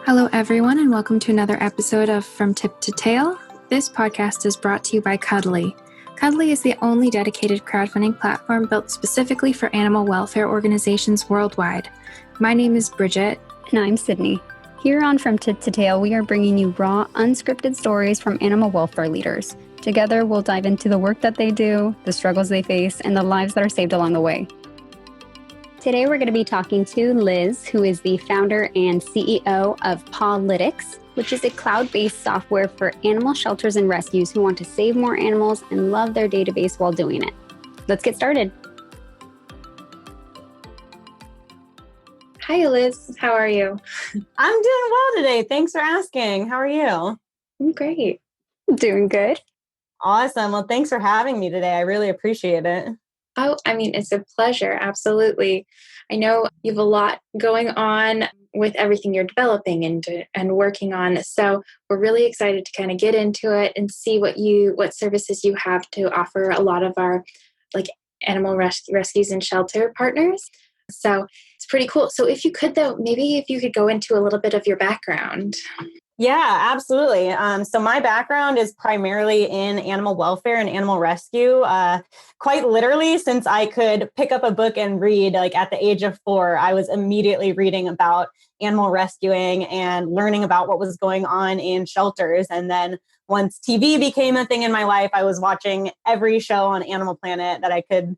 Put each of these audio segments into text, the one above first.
Hello, everyone, and welcome to another episode of From Tip to Tail. This podcast is brought to you by Cuddly. Cuddly is the only dedicated crowdfunding platform built specifically for animal welfare organizations worldwide. My name is Bridget. And I'm Sydney. Here on From Tip to Tail, we are bringing you raw, unscripted stories from animal welfare leaders. Together, we'll dive into the work that they do, the struggles they face, and the lives that are saved along the way. Today, we're going to be talking to Liz, who is the founder and CEO of Pawlytics, which is a cloud-based software for animal shelters and rescues who want to save more animals and love their database while doing it. Let's get started. Hi, Liz. How are you? I'm doing well today. Thanks for asking. How are you? I'm great. Doing good. Awesome. Well, thanks for having me today. I really appreciate it. Oh, it's a pleasure. Absolutely. I know you have a lot going on with everything you're developing and working on. So we're really excited to kind of get into it and see what services you have to offer a lot of our animal rescues and shelter partners. So it's pretty cool. So if you could, though, maybe if you could go into a little bit of your background. Yeah, absolutely. So my background is primarily in animal welfare and animal rescue. Quite literally, since I could pick up a book and read, at the age of 4, I was immediately reading about animal rescuing and learning about what was going on in shelters. And then once TV became a thing in my life, I was watching every show on Animal Planet that I could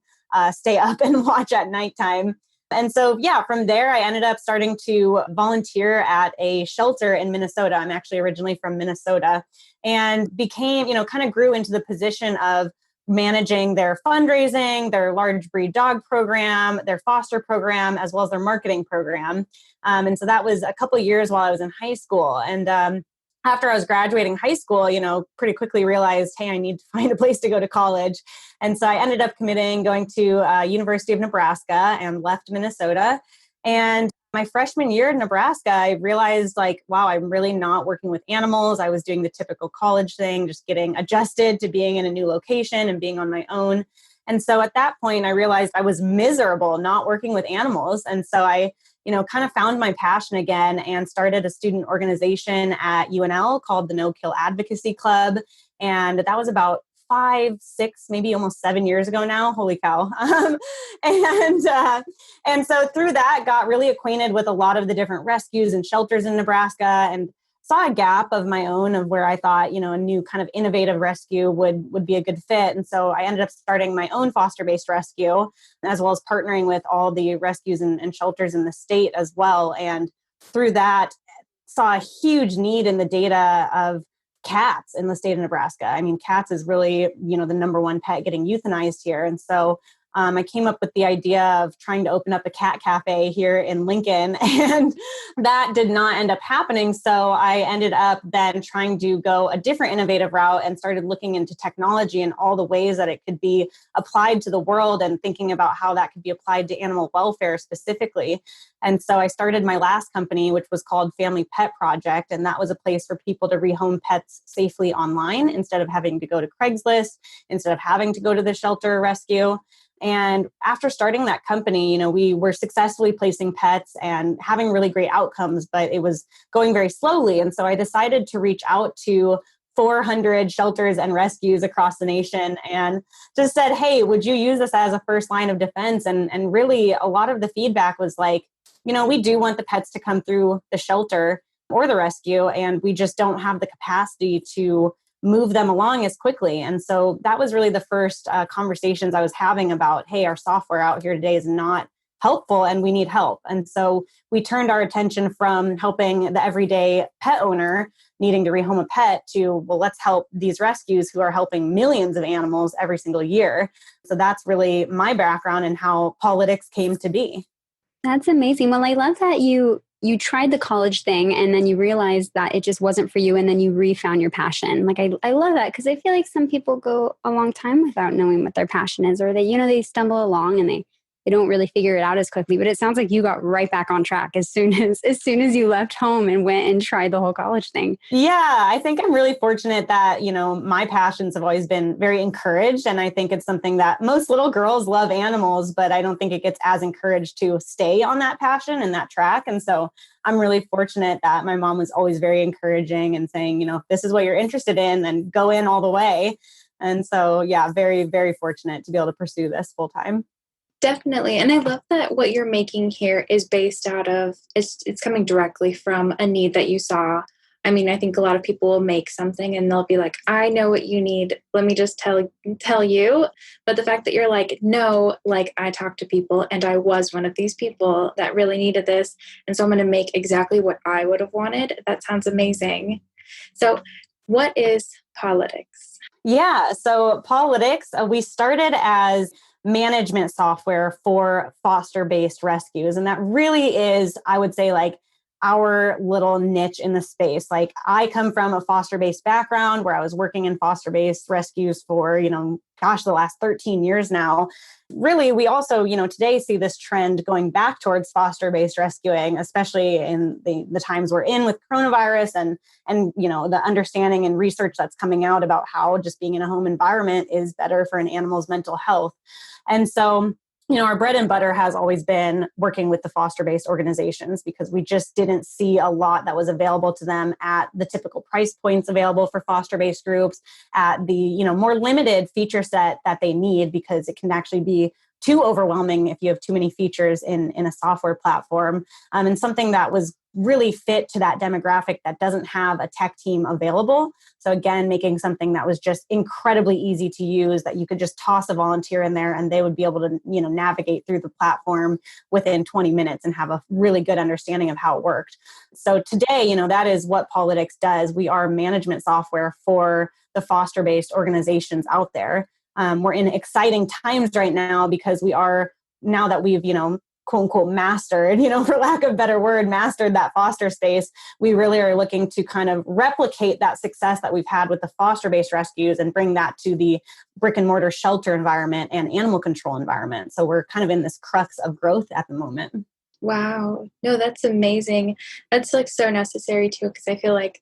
stay up and watch at nighttime. And so, from there, I ended up starting to volunteer at a shelter in Minnesota. I'm actually originally from Minnesota, and became, kind of grew into the position of managing their fundraising, their large breed dog program, their foster program, as well as their marketing program. And so that was a couple of years while I was in high school. And after I was graduating high school, pretty quickly realized, hey, I need to find a place to go to college. And so I ended up going to University of Nebraska and left Minnesota. And my freshman year in Nebraska, I realized wow, I'm really not working with animals. I was doing the typical college thing, just getting adjusted to being in a new location and being on my own. And so at that point, I realized I was miserable not working with animals. And so I kind of found my passion again and started a student organization at UNL called the No Kill Advocacy Club. And that was about 5, 6, maybe almost 7 years ago now. Holy cow. And so through that, got really acquainted with a lot of the different rescues and shelters in Nebraska and saw a gap of my own of where I thought, a new kind of innovative rescue would be a good fit. And so I ended up starting my own foster-based rescue, as well as partnering with all the rescues and shelters in the state as well. And through that, saw a huge need in the data of cats in the state of Nebraska. Cats is really, the number one pet getting euthanized here. And so I came up with the idea of trying to open up a cat cafe here in Lincoln, and that did not end up happening. So I ended up then trying to go a different innovative route and started looking into technology and all the ways that it could be applied to the world and thinking about how that could be applied to animal welfare specifically. And so I started my last company, which was called Family Pet Project. And that was a place for people to rehome pets safely online instead of having to go to Craigslist, instead of having to go to the shelter or rescue. And after starting that company, we were successfully placing pets and having really great outcomes, but it was going very slowly. And so I decided to reach out to 400 shelters and rescues across the nation and just said, hey, would you use this as a first line of defense? And really a lot of the feedback was we do want the pets to come through the shelter or the rescue, and we just don't have the capacity to move them along as quickly. And so that was really the first conversations I was having about, hey, our software out here today is not helpful and we need help. And so we turned our attention from helping the everyday pet owner needing to rehome a pet to, well, let's help these rescues who are helping millions of animals every single year. So that's really my background and how Pawlytics came to be. That's amazing. Well, I love that you tried the college thing and then you realized that it just wasn't for you and then you refound your passion. I love that because I feel like some people go a long time without knowing what their passion is, or they stumble along and they they don't really figure it out as quickly. But it sounds like you got right back on track as soon as you left home and went and tried the whole college thing. Yeah, I think I'm really fortunate that, my passions have always been very encouraged. And I think it's something that most little girls love animals, but I don't think it gets as encouraged to stay on that passion and that track. And so I'm really fortunate that my mom was always very encouraging and saying, if this is what you're interested in, then go in all the way. And so, yeah, very, very fortunate to be able to pursue this full time. Definitely. And I love that what you're making here is based out of, it's coming directly from a need that you saw. I mean, I think a lot of people will make something and they'll be like, I know what you need. Let me just tell you. But the fact that you're like, no, like I talked to people and I was one of these people that really needed this. And so I'm going to make exactly what I would have wanted. That sounds amazing. So what is Pawlytics? Yeah. So Pawlytics, we started as management software for foster-based rescues. And that really is, I would say, like our little niche in the space. Like I come from a foster-based background where I was working in foster-based rescues for, the last 13 years now. Really, we also, today see this trend going back towards foster-based rescuing, especially in the times we're in with coronavirus and the understanding and research that's coming out about how just being in a home environment is better for an animal's mental health. And so, our bread and butter has always been working with the foster-based organizations because we just didn't see a lot that was available to them at the typical price points available for foster-based groups, at the, more limited feature set that they need, because it can actually be too overwhelming if you have too many features in a software platform. And something that was really fit to that demographic that doesn't have a tech team available. So again, making something that was just incredibly easy to use, that you could just toss a volunteer in there and they would be able to, navigate through the platform within 20 minutes and have a really good understanding of how it worked. So today, that is what Pawlytics does. We are management software for the foster-based organizations out there. We're in exciting times right now because we are, now that we've, quote unquote, mastered, for lack of a better word, mastered that foster space, we really are looking to kind of replicate that success that we've had with the foster-based rescues and bring that to the brick and mortar shelter environment and animal control environment. So we're kind of in this crux of growth at the moment. Wow. No, that's amazing. That's like so necessary too, because I feel like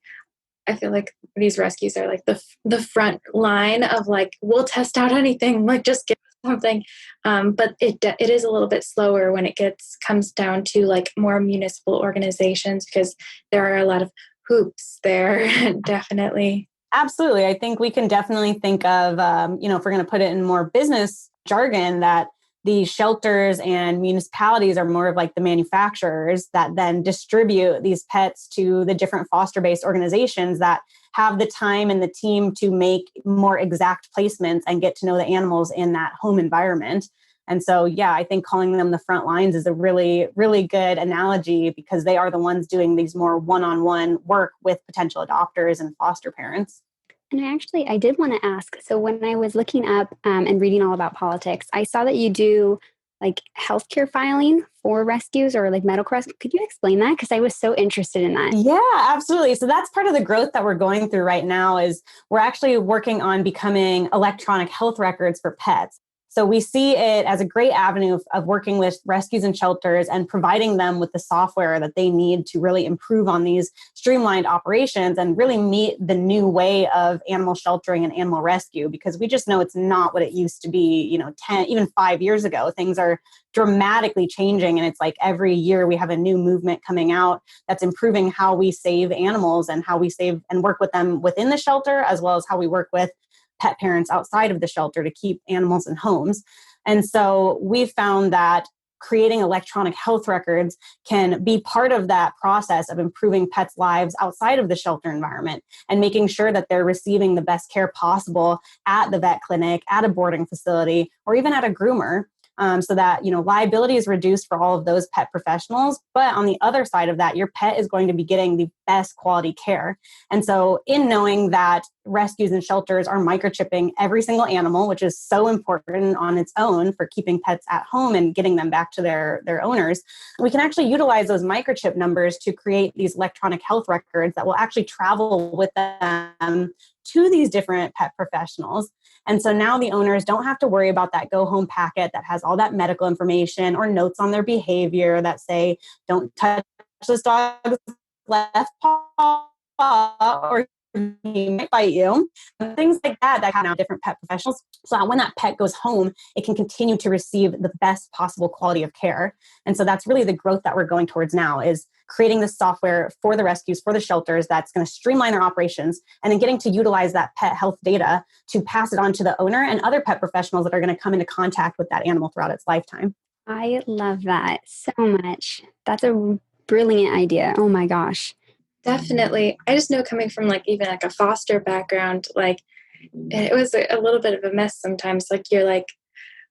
these rescues are like the front line of like, we'll test out anything, like just get something. But it is a little bit slower when it comes down to like more municipal organizations, because there are a lot of hoops there. Definitely. Absolutely. I think we can definitely think of, if we're going to put it in more business jargon, that the shelters and municipalities are more of like the manufacturers that then distribute these pets to the different foster-based organizations that have the time and the team to make more exact placements and get to know the animals in that home environment. And so, yeah, I think calling them the front lines is a really, really good analogy, because they are the ones doing these more one-on-one work with potential adopters and foster parents. And I did want to ask, so when I was looking up and reading all about Pawlytics, I saw that you do like healthcare filing for rescues or like medical rescue. Could you explain that? Because I was so interested in that. Yeah, absolutely. So that's part of the growth that we're going through right now. Is we're actually working on becoming electronic health records for pets. So we see it as a great avenue of working with rescues and shelters and providing them with the software that they need to really improve on these streamlined operations and really meet the new way of animal sheltering and animal rescue, because we just know it's not what it used to be, 10, even 5 years ago. Things are dramatically changing. And it's like every year we have a new movement coming out that's improving how we save animals and how we save and work with them within the shelter, as well as how we work with pet parents outside of the shelter to keep animals in homes. And so we found that creating electronic health records can be part of that process of improving pets' lives outside of the shelter environment and making sure that they're receiving the best care possible at the vet clinic, at a boarding facility, or even at a groomer. So that, liability is reduced for all of those pet professionals. But on the other side of that, your pet is going to be getting the best quality care. And so in knowing that rescues and shelters are microchipping every single animal, which is so important on its own for keeping pets at home and getting them back to their owners, we can actually utilize those microchip numbers to create these electronic health records that will actually travel with them to these different pet professionals. And so now the owners don't have to worry about that go home packet that has all that medical information or notes on their behavior that say, don't touch this dog's left paw or he might bite you. Things like that happen out different pet professionals. So when that pet goes home, it can continue to receive the best possible quality of care. And so that's really the growth that we're going towards now, is creating the software for the rescues, for the shelters, that's going to streamline their operations, and then getting to utilize that pet health data to pass it on to the owner and other pet professionals that are going to come into contact with that animal throughout its lifetime. I love that so much. That's a brilliant idea. Oh my gosh. Definitely. I just know, coming from like even like a foster background, like it was a little bit of a mess sometimes. Like you're like,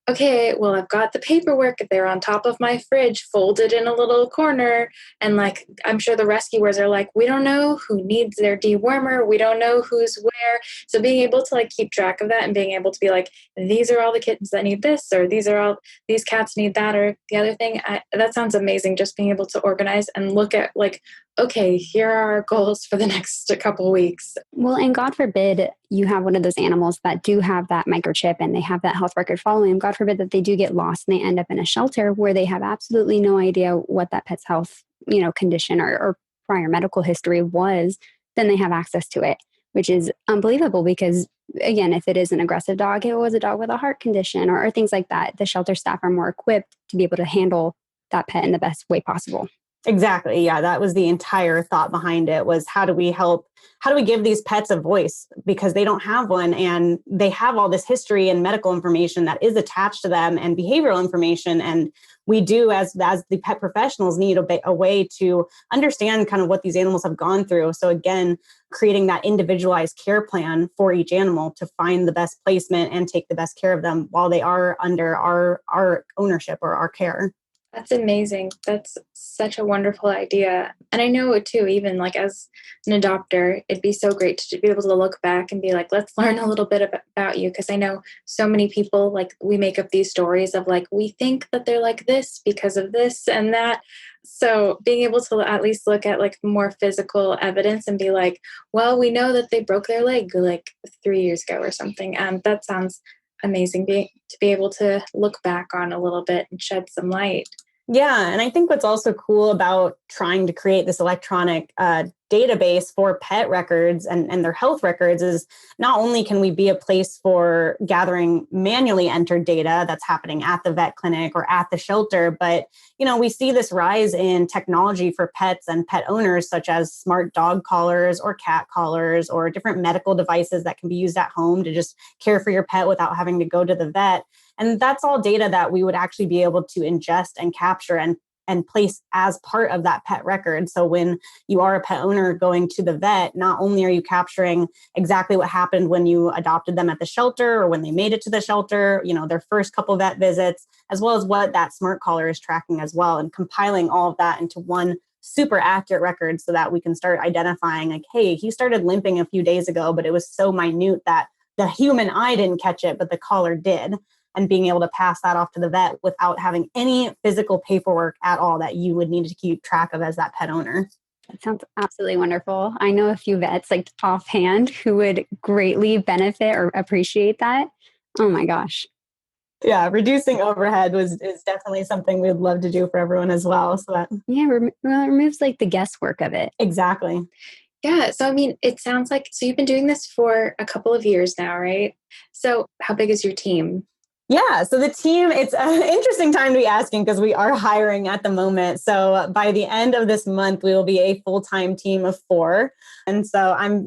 okay, well, I've got the paperwork. They're on top of my fridge, folded in a little corner. And like, I'm sure the rescuers are like, we don't know who needs their dewormer. We don't know who's where. So being able to like keep track of that and being able to be like, these are all the kittens that need this, or these cats need that, or the other thing. That sounds amazing. Just being able to organize and look at like, okay, here are our goals for the next couple weeks. Well, and God forbid you have one of those animals that do have that microchip and they have that health record following them. God forbid that they do get lost and they end up in a shelter where they have absolutely no idea what that pet's health, condition or prior medical history was. Then they have access to it, which is unbelievable because, again, if it is an aggressive dog, it was a dog with a heart condition or things like that. The shelter staff are more equipped to be able to handle that pet in the best way possible. Exactly. Yeah, that was the entire thought behind it, was how do we give these pets a voice, because they don't have one, and they have all this history and medical information that is attached to them and behavioral information. And we do, as the pet professionals, need a way to understand kind of what these animals have gone through. So again, creating that individualized care plan for each animal to find the best placement and take the best care of them while they are under our ownership or our care. That's amazing. That's such a wonderful idea. And I know too, even like as an adopter, it'd be so great to be able to look back and be like, let's learn a little bit about you. Because I know so many people, like, we make up these stories of like, we think that they're like this because of this and that. So being able to at least look at like more physical evidence and be like, well, we know that they broke their leg like 3 years ago or something. That sounds amazing, to be able to look back on a little bit and shed some light. Yeah. And I think what's also cool about trying to create this electronic database for pet records and their health records is not only can we be a place for gathering manually entered data that's happening at the vet clinic or at the shelter, but we see this rise in technology for pets and pet owners, such as smart dog collars or cat collars or different medical devices that can be used at home to just care for your pet without having to go to the vet. And that's all data that we would actually be able to ingest and capture and place as part of that pet record. So when you are a pet owner going to the vet, not only are you capturing exactly what happened when you adopted them at the shelter or when they made it to the shelter, their first couple vet visits, as well as what that smart collar is tracking as well, and compiling all of that into one super accurate record so that we can start identifying like, hey, he started limping a few days ago, but it was so minute that the human eye didn't catch it, but the collar did. And being able to pass that off to the vet without having any physical paperwork at all that you would need to keep track of as that pet owner. That sounds absolutely wonderful. I know a few vets like offhand who would greatly benefit or appreciate that. Oh my gosh. Yeah, reducing overhead is definitely something we'd love to do for everyone as well. So that it removes like the guesswork of it. Exactly. Yeah. So, I mean, it sounds like, so you've been doing this for a couple of years now, right? So how big is your team? Yeah. So the team, it's an interesting time to be asking because we are hiring at the moment. So by the end of this month, we will be a full-time team of 4. And so I'm,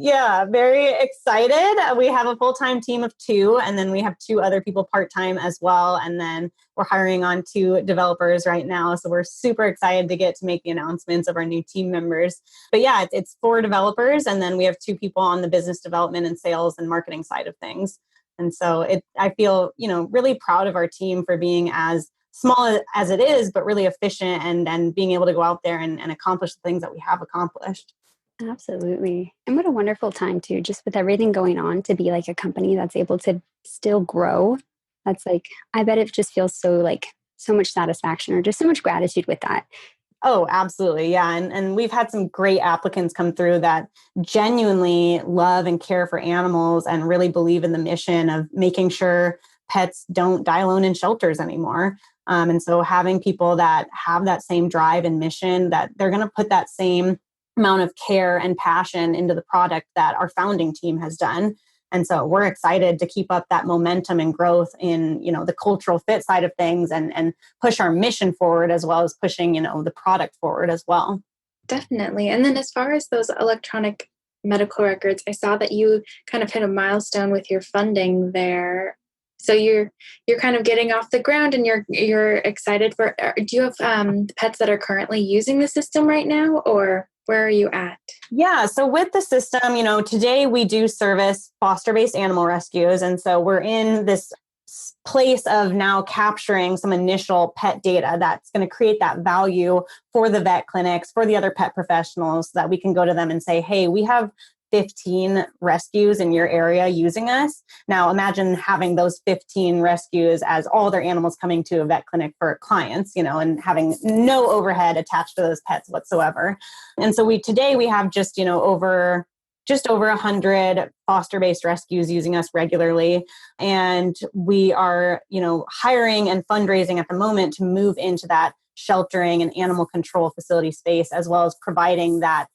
very excited. We have a full-time team of 2, and then we have 2 other people part-time as well. And then we're hiring on 2 developers right now. So we're super excited to get to make the announcements of our new team members. But yeah, it's 4 developers. And then we have 2 people on the business development and sales and marketing side of things. And so I feel, really proud of our team for being as small as it is, but really efficient and being able to go out there and accomplish the things that we have accomplished. Absolutely. And what a wonderful time too, just with everything going on, to be like a company that's able to still grow. That's like, I bet it just feels so like so much satisfaction or just so much gratitude with that. Oh, absolutely. Yeah. And we've had some great applicants come through that genuinely love and care for animals and really believe in the mission of making sure pets don't die alone in shelters anymore. And so having people that have that same drive and mission, that they're going to put that same amount of care and passion into the product that our founding team has done. And so we're excited to keep up that momentum and growth in, the cultural fit side of things, and push our mission forward, as well as pushing, the product forward as well. Definitely. And then as far as those electronic medical records, I saw that you kind of hit a milestone with your funding there. So you're kind of getting off the ground, and you're excited for. Do you have pets that are currently using the system right now, or where are you at? Yeah. So with the system, today we do service foster-based animal rescues. And so we're in this place of now capturing some initial pet data that's going to create that value for the vet clinics, for the other pet professionals, so that we can go to them and say, hey, we have 15 rescues in your area using us. Now imagine having those 15 rescues as all their animals coming to a vet clinic for clients, and having no overhead attached to those pets whatsoever. And so today we have just over 100 foster-based rescues using us regularly. And we are, hiring and fundraising at the moment to move into that sheltering and animal control facility space, as well as providing that,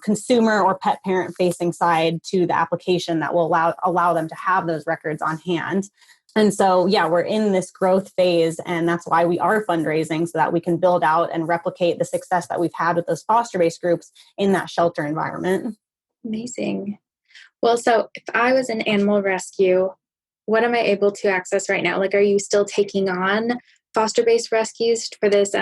consumer or pet parent facing side to the application that will allow them to have those records on hand. And so, yeah, we're in this growth phase, and that's why we are fundraising, so that we can build out and replicate the success that we've had with those foster-based groups in that shelter environment. Amazing. Well, so if I was an animal rescue, what am I able to access right now? Like, are you still taking on foster-based rescues for this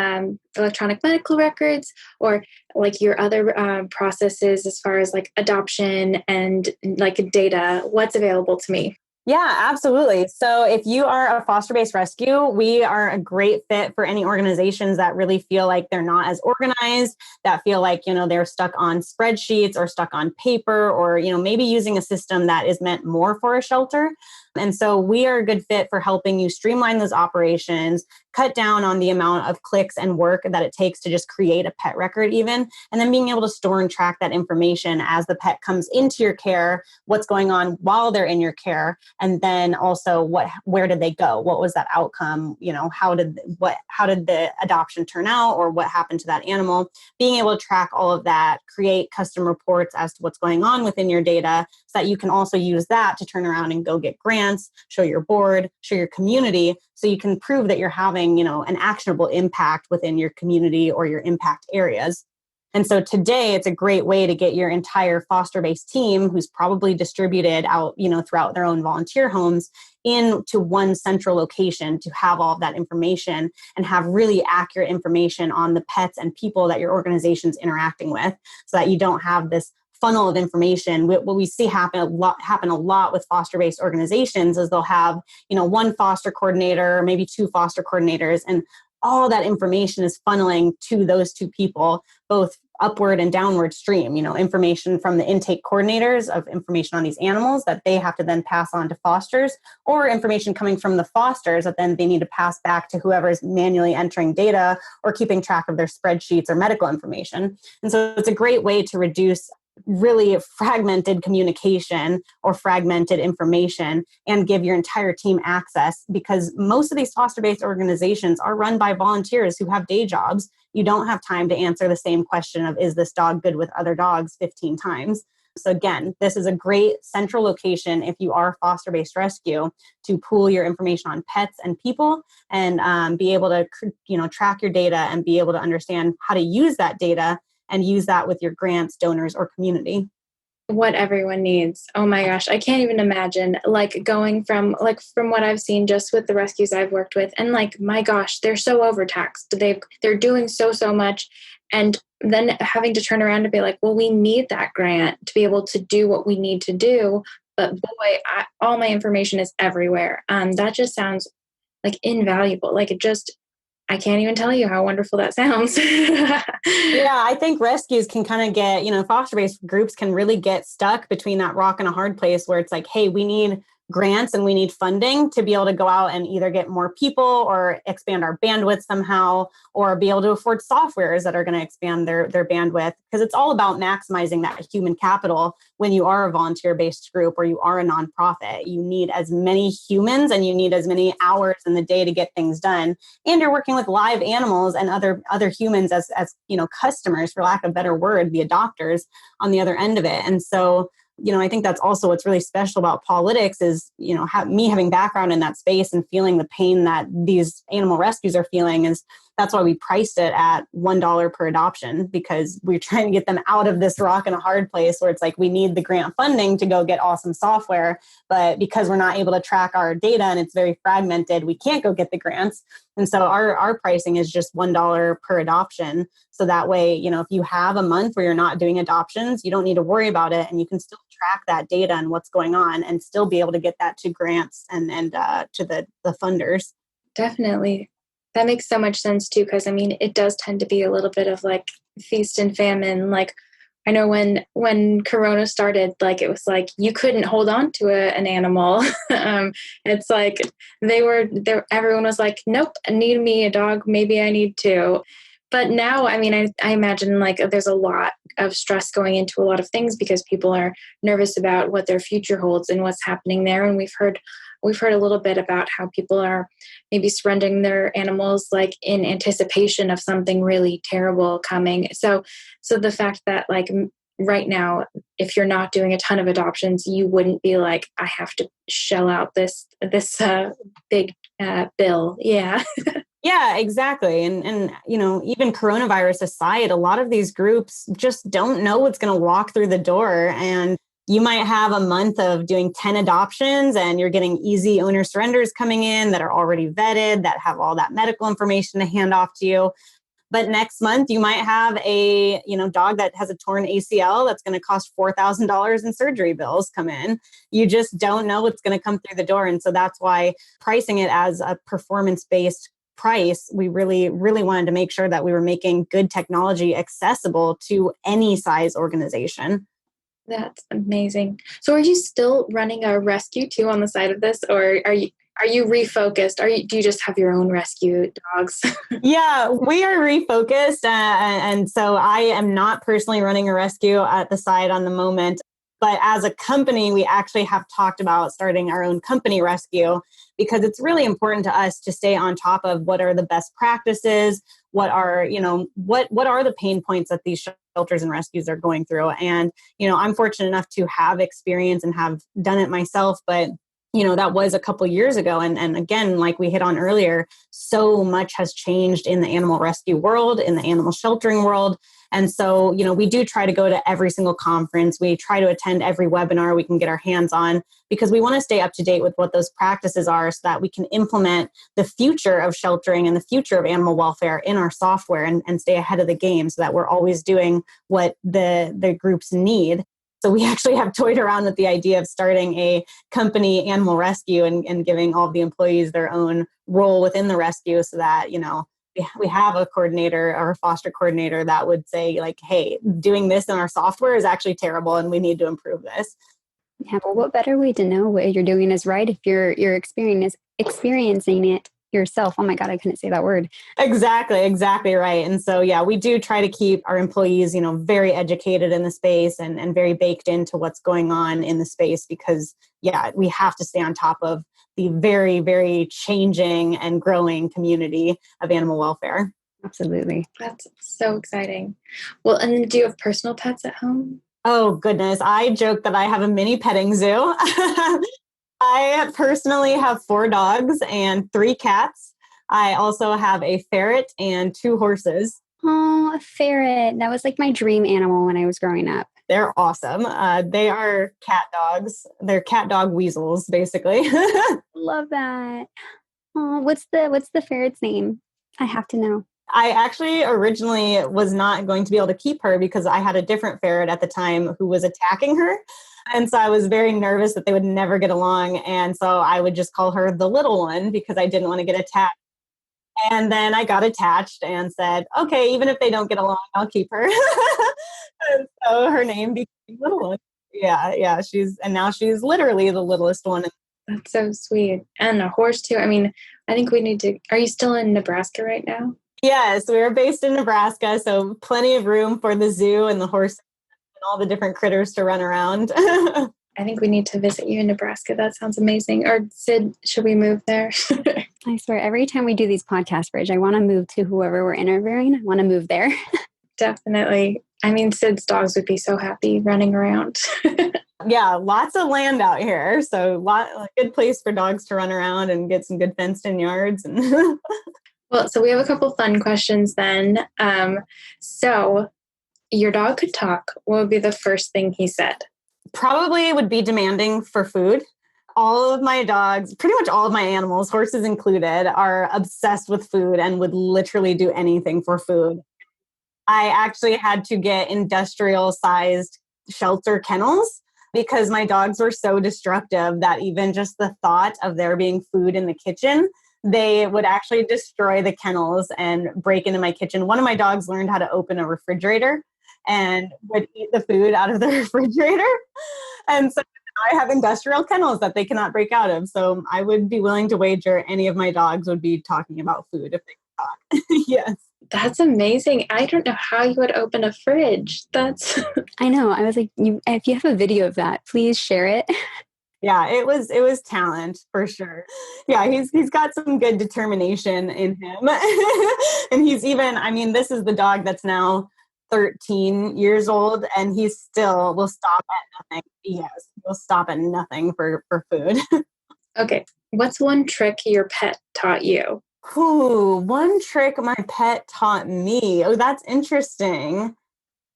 electronic medical records, or like your other processes as far as like adoption and like data? What's available to me? Yeah, absolutely. So if you are a foster-based rescue, we are a great fit for any organizations that really feel like they're not as organized, that feel like, they're stuck on spreadsheets or stuck on paper, or, maybe using a system that is meant more for a shelter. And so we are a good fit for helping you streamline those operations, cut down on the amount of clicks and work that it takes to just create a pet record even, and then being able to store and track that information as the pet comes into your care, what's going on while they're in your care, and then also where did they go? What was that outcome? How did the adoption turn out, or what happened to that animal? Being able to track all of that, create custom reports as to what's going on within your data, so that you can also use that to turn around and go get grants, show your board, show your community, so you can prove that you're having, an actionable impact within your community or your impact areas. And so today it's a great way to get your entire foster-based team, who's probably distributed out, throughout their own volunteer homes, into one central location to have all of that information and have really accurate information on the pets and people that your organization's interacting with, so that you don't have this funnel of information. What we see happen a lot with foster-based organizations is they'll have, one foster coordinator, maybe two foster coordinators, and all that information is funneling to those two people, both upward and downward stream, information from the intake coordinators of information on these animals that they have to then pass on to fosters, or information coming from the fosters that then they need to pass back to whoever's manually entering data or keeping track of their spreadsheets or medical information. And so it's a great way to reduce really fragmented communication or fragmented information, and give your entire team access, because most of these foster-based organizations are run by volunteers who have day jobs. You don't have time to answer the same question of, is this dog good with other dogs 15 times? So again, this is a great central location if you are a foster-based rescue, to pool your information on pets and people, and be able to, track your data and be able to understand how to use that data and use that with your grants, donors, or community. What everyone needs. Oh my gosh, I can't even imagine like going from what I've seen just with the rescues I've worked with, and like, my gosh, they're so overtaxed. They're doing so much, and then having to turn around and be like, well, we need that grant to be able to do what we need to do, but boy, all my information is everywhere. That just sounds like invaluable. Like, it just, I can't even tell you how wonderful that sounds. Yeah, I think rescues can kind of get, foster-based groups can really get stuck between that rock and a hard place where it's like, hey, we need grants and we need funding to be able to go out and either get more people or expand our bandwidth somehow, or be able to afford softwares that are going to expand their bandwidth. Because it's all about maximizing that human capital when you are a volunteer-based group or you are a nonprofit. You need as many humans and you need as many hours in the day to get things done. And you're working with live animals and other humans as customers, for lack of a better word, the adopters on the other end of it. And so, I think that's also what's really special about Pawlytics is, me having background in that space and feeling the pain that these animal rescues are feeling is that's why we priced it at $1 per adoption, because we're trying to get them out of this rock and a hard place where it's like, we need the grant funding to go get awesome software. But because we're not able to track our data and it's very fragmented, we can't go get the grants. And so our pricing is just $1 per adoption. So that way, if you have a month where you're not doing adoptions, you don't need to worry about it. And you can still track that data and what's going on and still be able to get that to grants and to the funders. Definitely. That makes so much sense too, because it does tend to be a little bit of like feast and famine. Like I know when Corona started, like it was like you couldn't hold on to an animal. It's like they were there. Everyone was like, "Nope, I need me a dog. Maybe I need two." But now, I imagine like there's a lot of stress going into a lot of things because people are nervous about what their future holds and what's happening there. And we've heard a little bit about how people are maybe surrendering their animals like in anticipation of something really terrible coming. So the fact that like right now, if you're not doing a ton of adoptions, you wouldn't be like, I have to shell out this big bill. Yeah. Yeah, exactly. And even coronavirus aside, a lot of these groups just don't know what's going to walk through the door. And you might have a month of doing 10 adoptions and you're getting easy owner surrenders coming in that are already vetted, that have all that medical information to hand off to you. But next month, you might have a dog that has a torn ACL that's going to cost $4,000 in surgery bills come in. You just don't know what's going to come through the door. And so that's why pricing it as a performance-based price, we really, really wanted to make sure that we were making good technology accessible to any size organization. That's amazing. So are you still running a rescue too on the side of this, or are you refocused? Do you just have your own rescue dogs? Yeah, we are refocused. And so I am not personally running a rescue at the side on the moment. But as a company, we actually have talked about starting our own company rescue because it's really important to us to stay on top of what are the best practices, what are the pain points that these shelters and rescues are going through. And, I'm fortunate enough to have experience and have done it myself, but that was a couple years ago. And again, like we hit on earlier, so much has changed in the animal rescue world, in the animal sheltering world. And so, we do try to go to every single conference. We try to attend every webinar we can get our hands on because we want to stay up to date with what those practices are so that we can implement the future of sheltering and the future of animal welfare in our software and stay ahead of the game so that we're always doing what the groups need. So we actually have toyed around with the idea of starting a company animal rescue and giving all of the employees their own role within the rescue so that, we have a coordinator or a foster coordinator that would say like, hey, doing this in our software is actually terrible and we need to improve this. Yeah, well, what better way to know what you're doing is right if you're experiencing it yourself. Oh my God, I couldn't say that word. Exactly right. And so, yeah, we do try to keep our employees, very educated in the space and very baked into what's going on in the space because, yeah, we have to stay on top of the very, very changing and growing community of animal welfare. Absolutely. That's so exciting. Well, and then do you have personal pets at home? Oh, goodness. I joke that I have a mini petting zoo. I personally have 4 dogs and 3 cats. I also have a ferret and 2 horses. Oh, a ferret. That was like my dream animal when I was growing up. They're awesome. They are cat dogs. They're cat dog weasels, basically. Love that. Oh, what's the ferret's name? I have to know. I actually originally was not going to be able to keep her because I had a different ferret at the time who was attacking her. And so I was very nervous that they would never get along. And so I would just call her the little one because I didn't want to get attacked. And then I got attached and said, okay, even if they don't get along, I'll keep her. And so her name became Little One. Yeah. Now she's literally the littlest one. That's so sweet. And a horse too. I mean, I think we need to, are you still in Nebraska right now? Yes, we are based in Nebraska, so plenty of room for the zoo and the horse and all the different critters to run around. I think we need to visit you in Nebraska. That sounds amazing. Or Sid, should we move there? I swear, every time we do these podcasts, Bridge, I want to move to whoever we're interviewing. I want to move there. Definitely. I mean, Sid's dogs would be so happy running around. Yeah, lots of land out here. So a good place for dogs to run around and get some good fenced in yards. Well, so we have a couple fun questions then. So your dog could talk. What would be the first thing he said? Probably would be demanding for food. All of my dogs, pretty much all of my animals, horses included, are obsessed with food and would literally do anything for food. I actually had to get industrial sized shelter kennels because my dogs were so destructive that even just the thought of there being food in the kitchen, they would actually destroy the kennels and break into my kitchen. One of my dogs learned how to open a refrigerator and would eat the food out of the refrigerator. And so I have industrial kennels that they cannot break out of. So I would be willing to wager any of my dogs would be talking about food if they could talk. Yes. That's amazing. I don't know how you would open a fridge. That's I know. I was like, if you have a video of that, please share it. Yeah, it was talent for sure. Yeah, he's got some good determination in him. And he's even, I mean, this is the dog that's now 13 years old and he still will stop at nothing. Yes, he'll stop at nothing for food. okay. What's one trick your pet taught you? Ooh, one trick my pet taught me. Oh, that's interesting.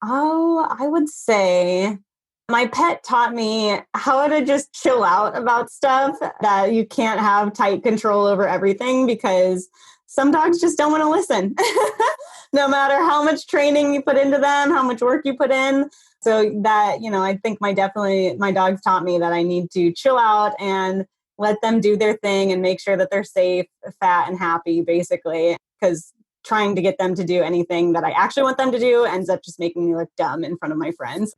Oh, I would say my pet taught me how to just chill out about stuff, that you can't have tight control over everything because some dogs just don't want to listen, no matter how much training you put into them, how much work you put in. So that, I think my dogs taught me that I need to chill out and let them do their thing and make sure that they're safe, fat, and happy, basically, because trying to get them to do anything that I actually want them to do ends up just making me look dumb in front of my friends.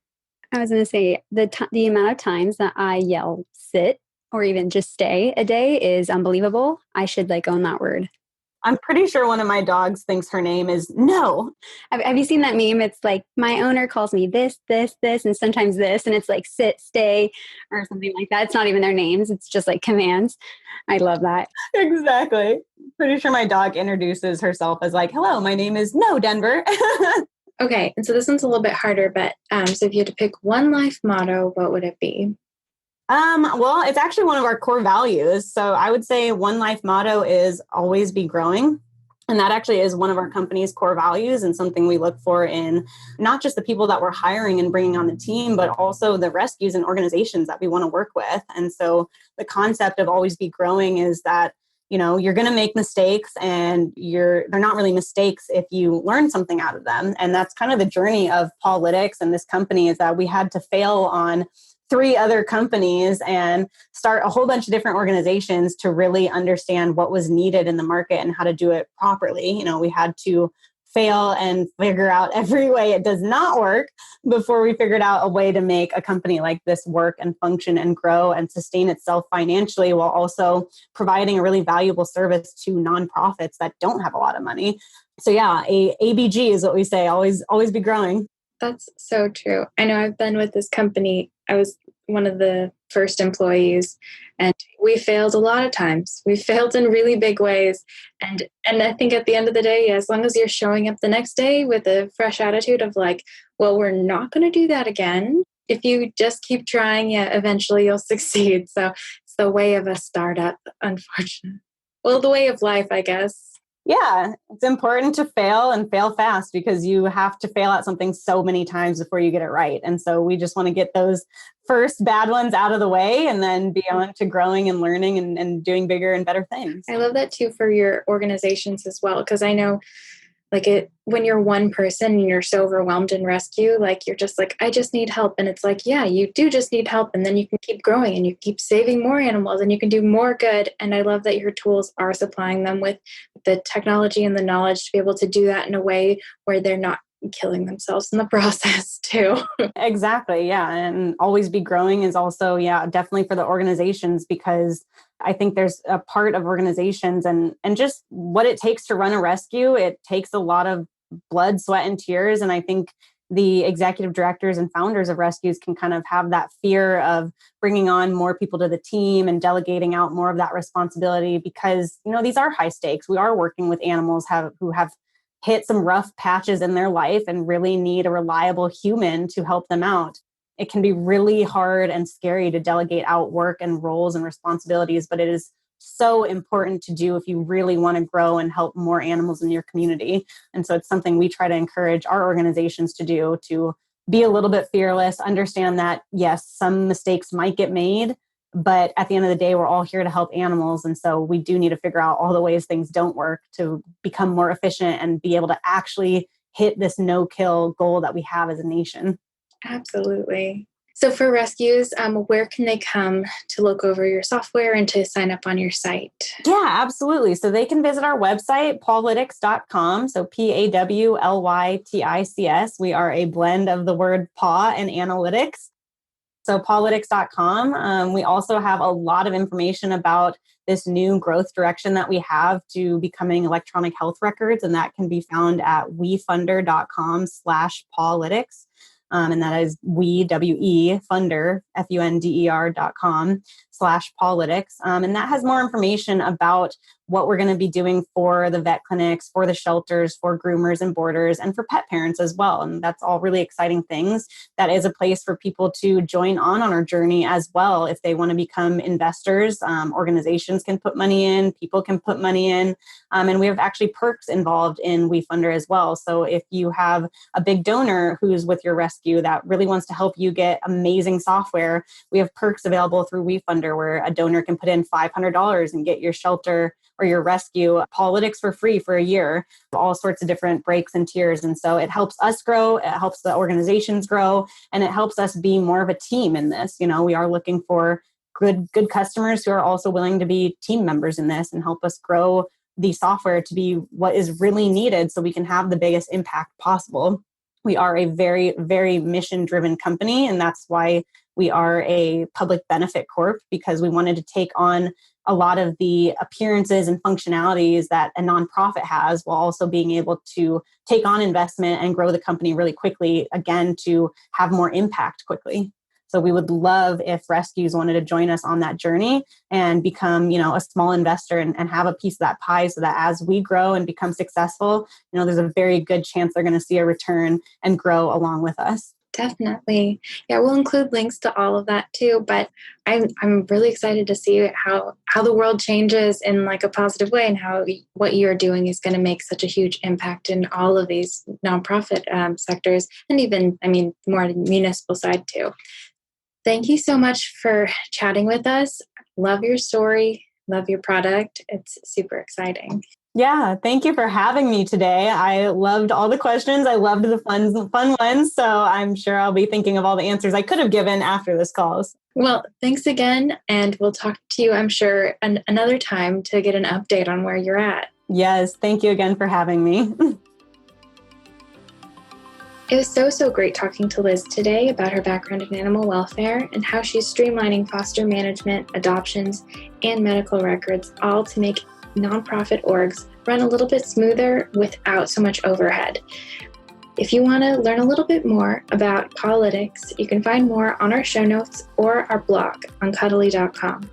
I was going to say the amount of times that I yell sit or even just stay a day is unbelievable. I should own that word. I'm pretty sure one of my dogs thinks her name is no. Have you seen that meme? It's like my owner calls me this, and sometimes this, and it's like sit, stay, or something like that. It's not even their names. It's just like commands. I love that. Exactly. Pretty sure my dog introduces herself as like, hello, my name is No Denver. Okay. And so this one's a little bit harder, but so if you had to pick one life motto, what would it be? Well, it's actually one of our core values. So I would say one life motto is always be growing. And that actually is one of our company's core values and something we look for in not just the people that we're hiring and bringing on the team, but also the rescues and organizations that we want to work with. And so the concept of always be growing is that, you're going to make mistakes and they're not really mistakes if you learn something out of them. And that's kind of the journey of Pawlytics and this company, is that we had to fail on 3 other companies and start a whole bunch of different organizations to really understand what was needed in the market and how to do it properly. We had to fail and figure out every way it does not work before we figured out a way to make a company like this work and function and grow and sustain itself financially while also providing a really valuable service to nonprofits that don't have a lot of money. So yeah, ABG is what we say, always be growing. That's so true. I know I've been with this company. I was one of the first employees and we failed a lot of times. We failed in really big ways. And I think at the end of the day, as long as you're showing up the next day with a fresh attitude of like, well, we're not going to do that again. If you just keep trying, eventually you'll succeed. So it's the way of a startup, unfortunately. Well, the way of life, I guess. Yeah, it's important to fail and fail fast because you have to fail at something so many times before you get it right. And so we just want to get those first bad ones out of the way and then be on to growing and learning and doing bigger and better things. I love that too for your organizations as well, because I know when you're one person and you're so overwhelmed in rescue, like you're just like, I just need help. And it's like, yeah, you do just need help. And then you can keep growing and you keep saving more animals and you can do more good. And I love that your tools are supplying them with the technology and the knowledge to be able to do that in a way where they're not killing themselves in the process too. Exactly. Yeah. And always be growing is also, definitely for the organizations, because I think there's a part of organizations and just what it takes to run a rescue. It takes a lot of blood, sweat, and tears. And I think the executive directors and founders of rescues can kind of have that fear of bringing on more people to the team and delegating out more of that responsibility, because, these are high stakes. We are working with animals who have hit some rough patches in their life and really need a reliable human to help them out. It can be really hard and scary to delegate out work and roles and responsibilities, but it is so important to do if you really want to grow and help more animals in your community. And so it's something we try to encourage our organizations to do, to be a little bit fearless, understand that, yes, some mistakes might get made, but at the end of the day, we're all here to help animals. And so we do need to figure out all the ways things don't work to become more efficient and be able to actually hit this no-kill goal that we have as a nation. Absolutely. So for rescues, where can they come to look over your software and to sign up on your site? Yeah, absolutely. So they can visit our website, pawlytics.com. So Pawlytics. We are a blend of the word paw and analytics. So pawlytics.com. We also have a lot of information about this new growth direction that we have to becoming electronic health records. And that can be found at wefunder.com/pawlytics. And that is funder, funder.com/Pawlytics. And that has more information about what we're going to be doing for the vet clinics, for the shelters, for groomers and boarders, and for pet parents as well. And that's all really exciting things. That is a place for people to join on our journey as well. If they want to become investors, organizations can put money in, people can put money in. And we have actually perks involved in WeFunder as well. So if you have a big donor who's with your rescue that really wants to help you get amazing software, we have perks available through WeFunder where a donor can put in $500 and get your shelter or your rescue Pawlytics for free for a year, all sorts of different breaks and tiers. And so it helps us grow, it helps the organizations grow, and it helps us be more of a team in this. We are looking for good customers who are also willing to be team members in this and help us grow the software to be what is really needed so we can have the biggest impact possible. We are a very, very mission-driven company, and that's why we are a public benefit corp, because we wanted to take on a lot of the appearances and functionalities that a nonprofit has, while also being able to take on investment and grow the company really quickly, again, to have more impact quickly. So we would love if rescues wanted to join us on that journey and become, a small investor and have a piece of that pie, so that as we grow and become successful, there's a very good chance they're going to see a return and grow along with us. Definitely. Yeah, we'll include links to all of that too. But I'm really excited to see how the world changes in like a positive way, and how what you're doing is going to make such a huge impact in all of these nonprofit sectors, and even, more municipal side too. Thank you so much for chatting with us. Love your story. Love your product. It's super exciting. Yeah, thank you for having me today. I loved all the questions. I loved the fun ones. So I'm sure I'll be thinking of all the answers I could have given after this call. Well, thanks again. And we'll talk to you, I'm sure, another time to get an update on where you're at. Yes, thank you again for having me. It was so great talking to Liz today about her background in animal welfare and how she's streamlining foster management, adoptions, and medical records, all to make nonprofit orgs run a little bit smoother without so much overhead. If you want to learn a little bit more about Pawlytics, you can find more on our show notes or our blog on cuddly.com.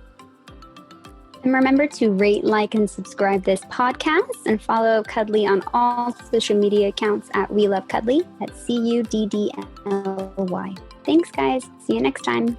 And remember to rate, like, and subscribe this podcast, and follow Cuddly on all social media accounts at We Love Cuddly, at CUDDLY. Thanks, guys. See you next time.